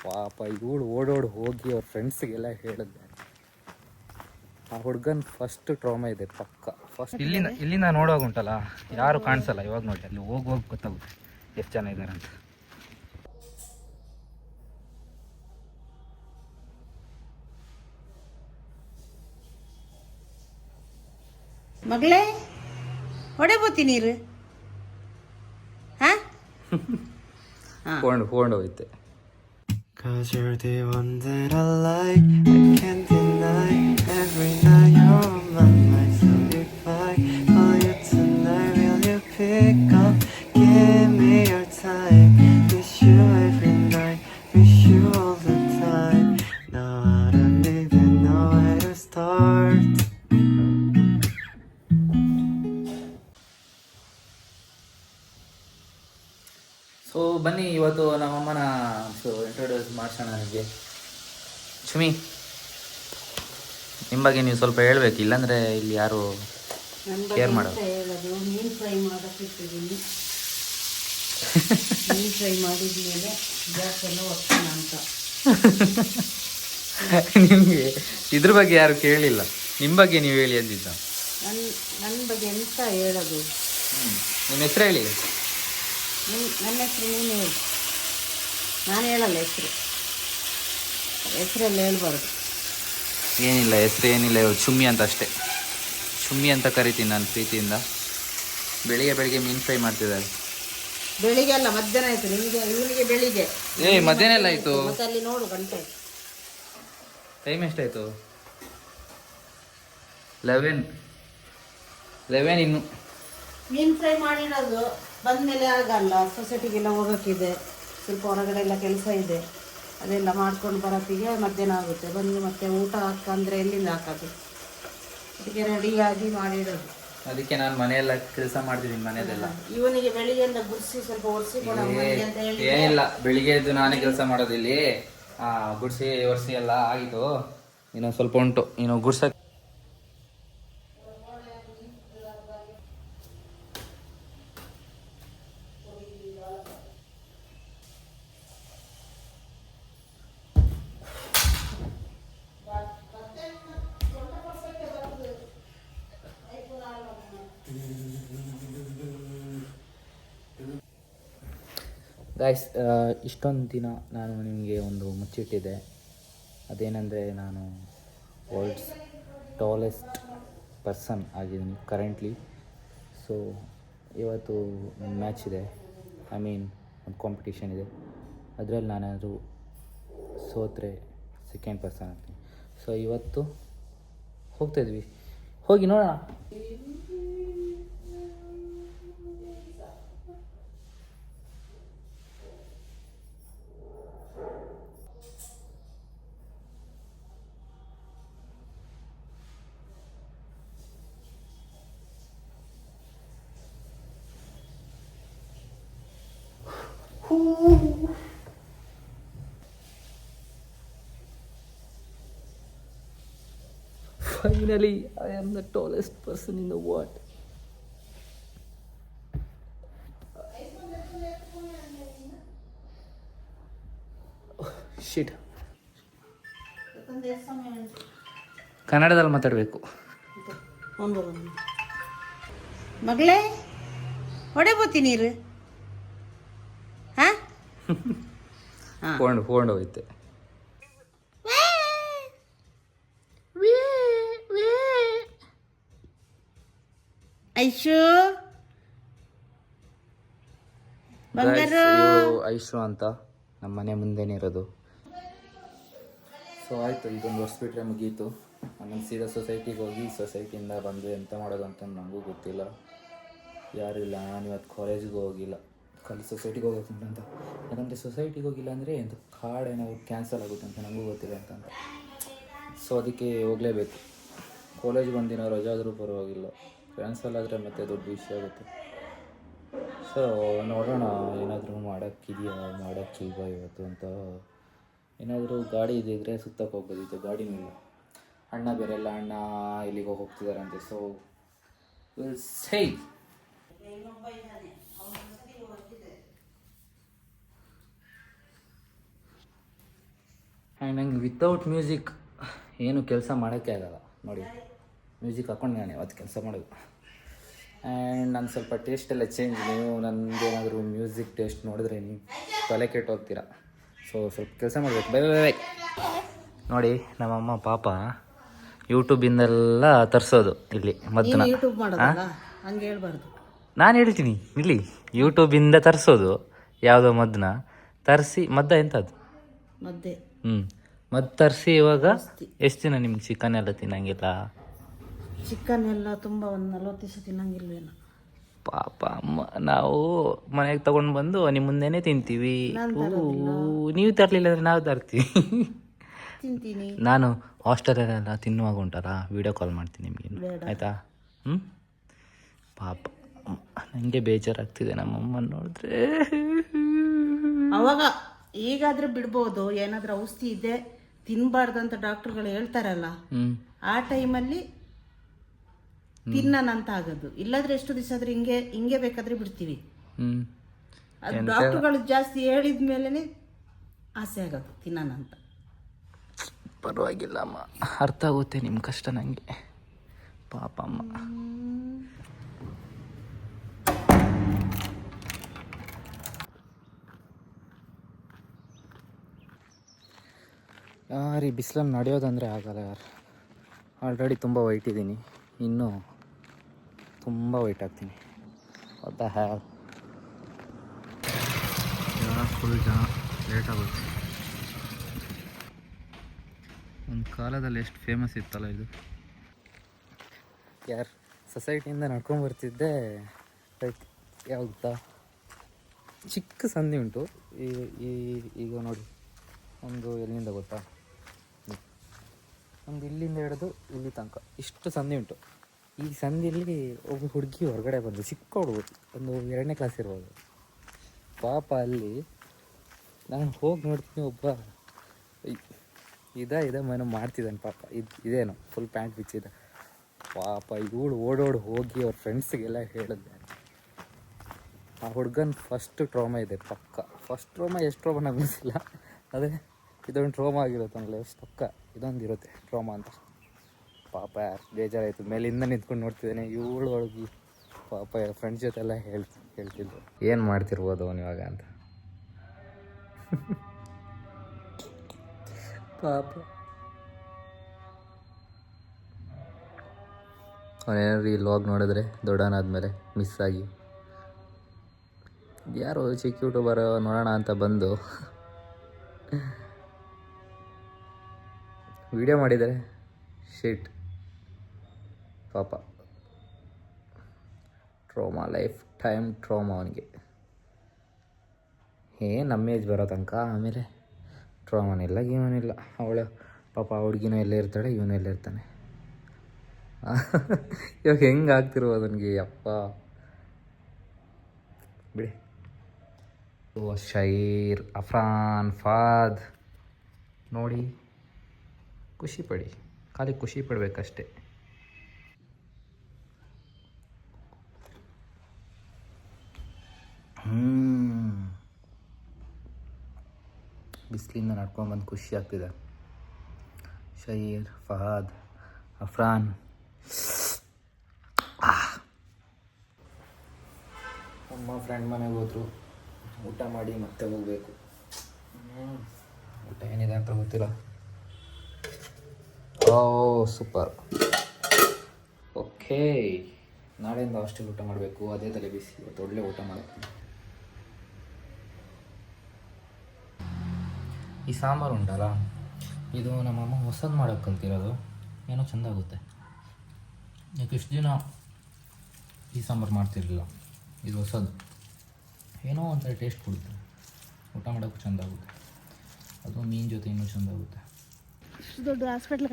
ಪಾಪ ಇವಳು ಓಡೋಡಿ ಹೋಗಿ ಅವ್ರ ಫ್ರೆಂಡ್ಸ್ಗೆಲ್ಲ ಹೇಳಿದ್ದೆ. ಆ ಹುಡ್ಗನ್ ಫಸ್ಟ್ ಟ್ರಾಮಾ ಇದೆ ಪಕ್ಕ. ಫಸ್ಟ್ ಇಲ್ಲಿಂದ ನೋಡುವಾಗ ಉಂಟಲ್ಲ ಯಾರು ಕಾಣಿಸಲ್ಲ. ಇವಾಗ ನೋಡಿ ಅಲ್ಲಿ ಹೋಗಿ ಗೊತ್ತಾಗುತ್ತೆ ಎಷ್ಟು ಜನ ಇದ್ದಾರೆ ಅಂತ. ಮಗಳೇ ಹೊಡೆಬೋತಿ ನೀರು ಹೋಯ್ತೆ. Cause you're the one that I like, I can't deny. Every night you're on my mind, so if I call you tonight, will you pick up? Give me your time. Miss you every night, miss you all the time. Now I don't even know where to start. So ಬನ್ನಿ ಇವತ್ತು ನಮ್ಮಮ್ಮನ introduce ಮಾಡ್ಸೋಣ. ನನಗೆ ಸುಮಿ ನಿಮ್ಮ ಬಗ್ಗೆ ನೀವು ಸ್ವಲ್ಪ ಹೇಳ್ಬೇಕು, ಇಲ್ಲಾಂದರೆ ಇಲ್ಲಿ ಯಾರು ಕೇರ್ ಮಾಡೋದು. ಮೀನು ಫ್ರೈ ಮಾಡೋಕ್ಕಿಟ್ಟಿದ್ದೀನಿ. ಮೀನು ಫ್ರೈ ಮಾಡಿದ್ಮೇಲೆ ಗ್ಯಾಸ್ ಎಲ್ಲ ಒತ್ತೋಣ ಅಂತ. ನಿಮಗೆ ಇದ್ರ ಬಗ್ಗೆ ಯಾರು ಕೇಳಿಲ್ಲ, ನಿಮ್ಮ ಬಗ್ಗೆ ನೀವು ಹೇಳಿ ಅಂದಿದ್ದ. ನನ್ನ ಬಗ್ಗೆ ಎಂತ ಹೇಳೋದು? ನಿಮ್ಮ ಹೆಸರು ಹೇಳಿ. ನನ್ನ ಹೆಸರು ನೀನು ಹೇಳಿ. ನಾನು ಹೇಳಲ್ಲ ಹೆಸರೆಲ್ಲ ಹೇಳ್ಬಾರ್ದು. ಏನಿಲ್ಲ ಹೆಸರು ಏನಿಲ್ಲ, ಇವ್ರು ಚುಮ್ಮಿ ಅಂತ ಅಷ್ಟೇ. ಚುಮ್ಮಿ ಅಂತ ಕರಿತೀನಿ ನಾನು ಪ್ರೀತಿಯಿಂದ. ಬೆಳಿಗ್ಗೆ ಮೀನು ಫ್ರೈ ಮಾಡ್ತಿದ್ದಾರೆ. ಬೆಳಿಗ್ಗೆ ಅಲ್ಲ ಮಧ್ಯಾಹ್ನ ಆಯಿತು. ಇವನಿಗೆ ಬೆಳಿಗ್ಗೆ ಮಧ್ಯಾಹ್ನ ಎಲ್ಲ ಆಯಿತು. ಮತ್ತೆ ಅಲ್ಲಿ ನೋಡು ಗಂಟೆ ಟೈಮ್ ಎಷ್ಟಾಯಿತು? 11 ಇನ್ನು. ಮೀನು ಫ್ರೈ ಮಾಡಿಡೋದು ಬಂದಮೇಲೆ ಆಗಲ್ಲ. ಸೊಸೈಟಿಗೆಲ್ಲ ಹೋಗೋಕ್ಕಿದೆ, ಸ್ವಲ್ಪ ಹೊರಗಡೆ ಎಲ್ಲ ಕೆಲಸ ಇದೆ, ಅದೆಲ್ಲ ಮಾಡ್ಕೊಂಡು ಬರೋತ್ತಿಗೆ ಮಧ್ಯಾಹ್ನ ಆಗುತ್ತೆ. ಬಂದು ಮತ್ತೆ ಊಟ ಹಾಕಂದ್ರೆ ಎಲ್ಲಿಂದ ಹಾಕೋದು? ಅದಕ್ಕೆ ರೆಡಿಯಾಗಿ ಮಾಡಿಡೋದು. ಅದಕ್ಕೆ ನಾನು ಮನೆಯೆಲ್ಲ ಕೆಲಸ ಮಾಡ್ತಿದ್ದೀನಿ ಮನೆಯದೆಲ್ಲ. ಇವನಿಗೆ ಬೆಳಿಗ್ಗೆಯಿಂದ ಗುಡಿಸಿ ಸ್ವಲ್ಪ ಒರೆಸಿ ಕೊಡ ಅಂತ ಹೇಳಿ. ಏನಿಲ್ಲ, ಬೆಳಿಗ್ಗೆ ಎದ್ದು ನಾನೇ ಕೆಲಸ ಮಾಡೋದಿಲ್ಲಿ. ಗುಡಿಸಿ ಒರೆಸಿ ಎಲ್ಲ ಆಗಿತ್ತು, ಇನ್ನೊಂದು ಸ್ವಲ್ಪ ಉಂಟು ಇನ್ನು ಗುಡ್ಸಕ್ಕೆ. ಗೈಸ್, ಇಷ್ಟೊಂದು ದಿನ ನಾನು ನಿಮಗೆ ಒಂದು ಮುಚ್ಚಿಟ್ಟಿದ್ದೆ. ಅದೇನೆಂದರೆ ನಾನು ವರ್ಲ್ಡ್ಸ್ ಟಾಲೆಸ್ಟ್ ಪರ್ಸನ್ ಆಗಿದ್ದೀನಿ ಕರೆಂಟ್ಲಿ. ಸೊ ಇವತ್ತು ಒಂದು ಮ್ಯಾಚ್ ಇದೆ, ಒಂದು ಕಾಂಪಿಟೇಷನ್ ಇದೆ. ಅದರಲ್ಲಿ ನಾನಾದರೂ ಸೋತ್ರೆ ಸೆಕೆಂಡ್ ಪರ್ಸನ್ ಆಗ್ತೀನಿ. ಸೊ ಇವತ್ತು ಹೋಗ್ತಾಯಿದ್ವಿ, ಹೋಗಿ ನೋಡೋಣ. Finally, I am the tallest person in the world. Oh, shit. ಕನ್ನಡದಲ್ಲಿ ಮಾತಾಡಬೇಕು. ಮಗಳೇ ಹೊಡೆಬೋತಿ ನೀರು ಹೋಯ್ತೆ. ಐಶು ಐಶು ಅಂತ ನಮ್ಮ ಮನೆ ಮುಂದೆನೇ ಇರೋದು. ಸೊ ಆಯಿತು, ಇದೊಂದು ವರ್ಷ ಬಿಟ್ಟರೆ ಮುಗೀತು. ಆಮೇಲೆ ಸೀದಾ ಸೊಸೈಟಿಗೆ ಹೋಗಿ ಸೊಸೈಟಿಯಿಂದ ಬಂದು ಎಂತ ಮಾಡೋದು ಅಂತ ನನಗೂ ಗೊತ್ತಿಲ್ಲ, ಯಾರೂ ಇಲ್ಲ. ನಾನು ಇವತ್ತು ಕಾಲೇಜಿಗೆ ಹೋಗಿಲ್ಲ, ಸೊಸೈಟಿಗೆ ಹೋಗೋದು ಅಂತ. ಯಾಕಂದರೆ ಸೊಸೈಟಿಗೆ ಹೋಗಿಲ್ಲ ಅಂದರೆ ಎಂತ ಕಾರ್ಡ್ ಏನಾದ್ರು ಕ್ಯಾನ್ಸಲ್ ಆಗುತ್ತೆ ಅಂತ ನನಗೂ ಗೊತ್ತಿಲ್ಲ ಅಂತಂತ. ಸೊ ಅದಕ್ಕೆ ಹೋಗಲೇಬೇಕು. ಕಾಲೇಜ್ಗೆ ಒಂದಿನ ರಜೆ ಆದರೂ ಪರವಾಗಿಲ್ಲ, ಕ್ಯಾನ್ಸಲ್ ಆದರೆ ಮತ್ತೆ ದೊಡ್ಡ ವಿಷಯ ಆಗುತ್ತೆ. ಸೊ ನೋಡೋಣ ಏನಾದರೂ ಮಾಡೋಕ್ಕಿಲ್ವಾ ಇವತ್ತು ಅಂತ. ಏನಾದರೂ ಗಾಡಿ ಇದ್ದಿದ್ರೆ ಸುತ್ತಕ್ಕೆ ಹೋಗ್ಬೋದಿತ್ತು, ಗಾಡಿನೂ ಇಲ್ಲ. ಅಣ್ಣ ಬೇರೆಲ್ಲ, ಅಣ್ಣ ಇಲ್ಲಿಗೆ ಹೋಗ್ತಿದ್ದಾರಂತೆ. So will say. ಆ್ಯಂಡ್ ನಂಗೆ ವಿತೌಟ್ ಮ್ಯೂಸಿಕ್ ಏನು ಕೆಲಸ ಮಾಡೋಕ್ಕೆ ಆಗಲ್ಲ ನೋಡಿ. ಮ್ಯೂಸಿಕ್ ಹಾಕ್ಕೊಂಡು ನಾನು ಯಾವತ್ತು ಕೆಲಸ ಮಾಡೋದು. ಆ್ಯಂಡ್ ನಾನು ಸ್ವಲ್ಪ ಟೇಸ್ಟ್ ಎಲ್ಲ ಚೇಂಜ್. ನೀವು ನನ್ನದೇನಾದರೂ ಮ್ಯೂಸಿಕ್ ಟೇಸ್ಟ್ ನೋಡಿದ್ರೆ ನೀವು ತಲೆ ಕೆಟ್ಟು ಹೋಗ್ತೀರಾ. ಸೊ ಸ್ವಲ್ಪ ಕೆಲಸ ಮಾಡಬೇಕು. Bye bye bye. ನೋಡಿ ನಮ್ಮಮ್ಮ ಪಾಪ ಯೂಟ್ಯೂಬಿಂದೆಲ್ಲ ತರಿಸೋದು ಇಲ್ಲಿ ಮದ್ದನ್ನ. ಯೂಟ್ಯೂಬ್ ಮಾಡೋದಲ್ಲ ಹಂಗೆ ಹೇಳ್ಬಾರ್ದು. ನಾನು ಹೇಳ್ತೀನಿ ಇಲ್ಲಿ ಯೂಟ್ಯೂಬಿಂದ ತರಿಸೋದು ಯಾವುದೋ ಮದ್ದನ್ನ ತರಿಸಿ. ಮದ್ದ ಎಂಥದ್ದು ಮದ್ದೆ ಮದ್ದು ತರಿಸಿ ಇವಾಗ ಎಷ್ಟು ದಿನ ನಿಮ್ಗೆ ಚಿಕನ್ ಎಲ್ಲ ತಿನ್ನಂಗಿಲ್ಲ? ಚಿಕನ್ ಎಲ್ಲ ತುಂಬ ಒಂದು 40 ದಿವಸ ತಿನ್ನಂಗಿಲ್ವೇನೋ. ಪಾಪ ಅಮ್ಮ, ನಾವು ಮನೆಗೆ ತಗೊಂಡು ಬಂದು ನಿಮ್ಮ ಮುಂದೆನೇ ತಿಂತೀವಿ. ನೀವು ತರಲಿಲ್ಲ ಅಂದರೆ ನಾವು ತರ್ತೀವಿ. ತಿಂತೀನಿ. ನಾನು ಹಾಸ್ಟೆಲಲ್ಲೆಲ್ಲ ತಿನ್ನುವಾಗ ಉಂಟಲ್ಲ ವಿಡಿಯೋ ಕಾಲ್ ಮಾಡ್ತೀನಿ ನಿಮಗೆ, ಆಯಿತಾ? ಪಾಪ ನನಗೆ ಬೇಜಾರಾಗ್ತಿದೆ ನಮ್ಮಮ್ಮನ ನೋಡಿದ್ರೆ. ಅವಾಗ ಈಗಾದ್ರೆ ಬಿಡ್ಬೋದು, ಏನಾದ್ರೂ ಔಷಧಿ ಇದೆ ತಿನ್ಬಾರ್ದಂತ ಡಾಕ್ಟರ್ಗಳು ಹೇಳ್ತಾರಲ್ಲ, ಆ ಟೈಮಲ್ಲಿ ತಿನ್ನನಂತ ಆಗೋದು. ಇಲ್ಲಾದ್ರೆ ಎಷ್ಟು ದಿವಸ ಆದ್ರೆ ಹಿಂಗೆ ಬೇಕಾದ್ರೆ ಬಿಡ್ತೀವಿ. ಅದು ಡಾಕ್ಟರ್ಗಳು ಜಾಸ್ತಿ ಹೇಳಿದ ಮೇಲೆನೆ ಆಸೆ ಆಗೋದು ತಿನ್ನನಂತ. ಪರವಾಗಿಲ್ಲ ಅಮ್ಮ, ಅರ್ಥ ಆಗುತ್ತೆ ನಿಮ್ಮ ಕಷ್ಟ ನನಗೆ. ಪಾಪ ಅಮ್ಮ. ಯಾರು ಈ ಬಿಸಿಲಲ್ಲಿ ನಡೆಯೋದಂದರೆ ಆಗಲ್ಲ ಯಾರು. ಆಲ್ರೆಡಿ ತುಂಬ ವೈಟ್ ಇದ್ದೀನಿ, ಇನ್ನೂ ತುಂಬ ವೈಟ್ ಆಗ್ತೀನಿ. ಗೊತ್ತಾ ಫುಲ್ ಜನ ಲೇಟ್ ಆಗುತ್ತೆ. ಒಂದು ಕಾಲದಲ್ಲಿ ಎಷ್ಟು ಫೇಮಸ್ ಇತ್ತಲ್ಲ ಇದು. ಯಾರು ಸೊಸೈಟಿಯಿಂದ ನಡ್ಕೊಂಬರ್ತಿದ್ದೆ. ಲೈಕ್ ಯಾವ್ದಾ ಚಿಕ್ಕ ಸಂಧಿ ಉಂಟು ಈಗ ನೋಡಿ. ಒಂದು ಎಲ್ಲಿಂದ ಗೊತ್ತಾ, ಒಂದು ಇಲ್ಲಿಂದ ಹಿಡಿದು ಇಲ್ಲಿ ತನಕ ಇಷ್ಟು ಸಂಧಿ ಉಂಟು. ಈ ಸಂಧಿಯಲ್ಲಿ ಒಬ್ಬ ಹುಡುಗಿ ಹೊರಗಡೆ ಬಂದು, ಚಿಕ್ಕ ಹುಡುಗ, ಒಂದು 2ನೇ ಕ್ಲಾಸ್ ಇರ್ಬೋದು. ಪಾಪ ಅಲ್ಲಿ ನಾನು ಹೋಗಿ ನೋಡ್ತೀನಿ, ಒಬ್ಬ ಇದೆ ಮನೆ ಮಾಡ್ತಿದ್ದಾನೆ ಪಾಪ. ಇದೇನು ಫುಲ್ ಪ್ಯಾಂಟ್ ಬಿಚ್ಚಿದೆ ಪಾಪ. ಇವಳು ಓಡೋಡಿ ಹೋಗಿ ಅವ್ರ ಫ್ರೆಂಡ್ಸಿಗೆಲ್ಲ ಹೇಳಿದ್ದೆ. ಆ ಹುಡುಗನ ಫಸ್ಟ್ ಟ್ರೋಮಾ ಇದೆ ಪಕ್ಕ. ಫಸ್ಟ್ ಟ್ರೋಮಾ ಎಷ್ಟು ಟ್ರೋಮಾ ನಂಗೆ ಗೊತ್ತಿಲ್ಲ, ಅದೇ ಇದೊಂದು ಟ್ರೋಮಾ ಆಗಿರುತ್ತೆ ಅನ್ನಲ್ಲ, ಎಷ್ಟು ಪಕ್ಕ ಇದೊಂದು ಇರುತ್ತೆ ಟ್ರೋಮಾ ಅಂತ. ಪಾಪ ಬೇಜಾರಾಯಿತು. ಮೇಲಿಂದ ನಿಂತ್ಕೊಂಡು ನೋಡ್ತಿದ್ದೇನೆ. ಇವಳು ಒಳಗಿ ಪಾಪ ಫ್ರೆಂಡ್ಸ್ ಜೊತೆ ಎಲ್ಲ ಹೇಳ್ತಿದ್ರು ಏನು ಮಾಡ್ತಿರ್ಬೋದು ಅವನು ಇವಾಗ ಅಂತ. ಪಾಪ ಅವನೇನಾದ್ರು ಈ ಲಾಗ್ ನೋಡಿದ್ರೆ ದೊಡ್ಡವನಾದ್ಮೇಲೆ ಮಿಸ್ ಆಗಿ ಯಾರೋ ಚಿಕ್ಕ ಯೂಟ್ಯೂಬರ್ ನೋಡೋಣ ಅಂತ ಬಂದು ವಿಡಿಯೋ ಮಾಡಿದರೆ ಶಿಟ್. ಪಾಪ ಟ್ರೋಮಾ, ಲೈಫ್ ಟೈಮ್ ಟ್ರೋಮಾ ಅವನಿಗೆ. ನಮ್ಮ ಏಜ್ ಬರೋ ತನಕ, ಆಮೇಲೆ ಟ್ರೋಮಾನಿಲ್ಲ ಇವನಿಲ್ಲ. ಅವಳು ಪಾಪ ಆ ಹುಡುಗಿನೂ ಎಲ್ಲೇ ಇರ್ತಾಳೆ, ಇವನು ಎಲ್ಲೇ ಇರ್ತಾನೆ. ಇವಾಗ ಹೆಂಗೆ ಆಗ್ತಿರ್ಬೋದು ನನಗೆ, ಅಪ್ಪ ಬಿಡಿ. ಶೈರ್, ಅಫ್ರಾನ್, ಫಾದ್ ನೋಡಿ ಖುಷಿ ಪಡಿ, ಖಾಲಿ ಖುಷಿ ಪಡಬೇಕಷ್ಟೆ. ಬಿಸಿಲಿಂದ ನಡ್ಕೊಂಡ್ಬಂದು ಖುಷಿ ಆಗ್ತಿದೆ. ಶೈರ್, ಫಹದ್, ಅಫ್ರಾನ್. ನಮ್ಮ ಫ್ರೆಂಡ್ ಮನೆಗೆ ಹೋದ್ರು, ಊಟ ಮಾಡಿ ಮತ್ತೆ ಹೋಗಬೇಕು. ಊಟ ಏನಿದೆ ಅಂತ ಗೊತ್ತಿಲ್ಲ. ಓ ಸೂಪರ್, ಓಕೆ. ನಾಳೆಯಿಂದ ಹಾಸ್ಟೆಲ್ ಊಟ ಮಾಡಬೇಕು, ಅದೇ ತಲೆ ಬಿಸಿ. ಇವತ್ತು ಒಳ್ಳೆ ಊಟ ಮಾಡ್ತೀನಿ. ಈ ಸಾಂಬಾರು ಉಂಟಲ್ಲ, ಇದು ನಮ್ಮಮ್ಮ ಹೊಸದು ಮಾಡೋಕ್ಕೆ ಕಲ್ತಿರೋದು. ಏನೋ ಚೆಂದ ಆಗುತ್ತೆ. ಯಾಕೆ ಇಷ್ಟು ದಿನ ಈ ಸಾಂಬಾರು ಮಾಡ್ತಿರಲಿಲ್ಲ, ಇದು ಹೊಸದು. ಏನೋ ಒಂಥರ ಟೇಸ್ಟ್ ಕೊಡುತ್ತೆ, ಊಟ ಮಾಡೋಕ್ಕೂ ಚೆಂದ ಆಗುತ್ತೆ. ಅದು ಮೀನು ಜೊತೆ ಇನ್ನೂ ಚೆಂದ ಆಗುತ್ತೆ. ದೊಡ್ಡ ಹಾಸ್ಪಿಟ್ಲ್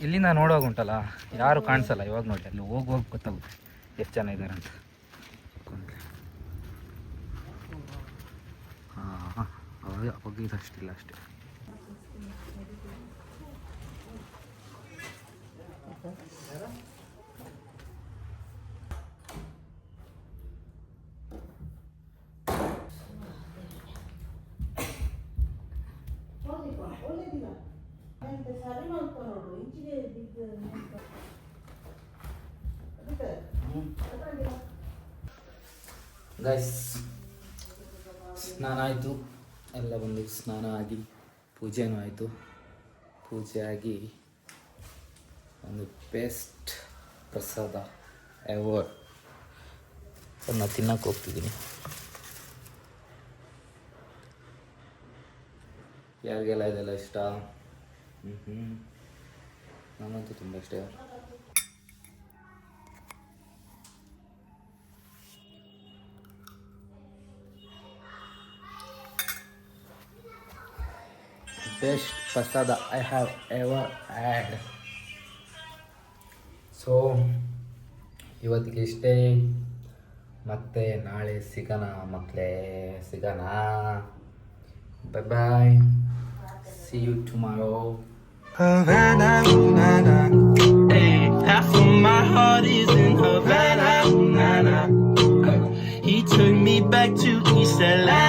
ಇಲ್ಲಿಂದ ನೋಡುವಾಗ ಉಂಟಲ್ಲ, ಯಾರು ಕಾಣಿಸಲ್ಲ. ಇವಾಗ ನೋಡಿ, ಅಲ್ಲಿ ಹೋಗಿ ಗೊತ್ತಾಗುತ್ತೆ ಎಷ್ಟು ಜನ ಇದ್ದಾರೆ ಅಂತ. ಹಾಂ, ಅವಾಗ ಇದಷ್ಟಿಲ್ಲ ಅಷ್ಟೇ. ಸರಿ ಮಾಡ್ಕೊಂಡು ಇಂಚಿಗೆ ಗೈಸ್ ಸ್ನಾನ ಆಯಿತು, ಎಲ್ಲ ಬಂದು ಸ್ನಾನ ಆಗಿ ಪೂಜೆನೂ ಆಯಿತು. ಪೂಜೆ ಆಗಿ ಒಂದು ಬೆಸ್ಟ್ ಪ್ರಸಾದ ಎವರ್ ಅದನ್ನ ತಿನ್ನಕ್ಕೆ ಹೋಗ್ತಿದ್ದೀನಿ. ಯಾರಿಗೆಲ್ಲ ಇದೆಲ್ಲ ಇಷ್ಟ? ನನಗಂತೂ ತುಂಬ ಇಷ್ಟ. Best prasada I have ever had. So ಇವತ್ತಿಗೆ ಇಷ್ಟೇ, ಮತ್ತೆ ನಾಳೆ ಸಿಗೋಣ ಮಕ್ಕಳೇ, ಸಿಗೋಣ. Bye bye, see you tomorrow. Havana, ooh, na, na. Hey, half of my heart is in Havana, ooh, na, na. He took me back to East LA.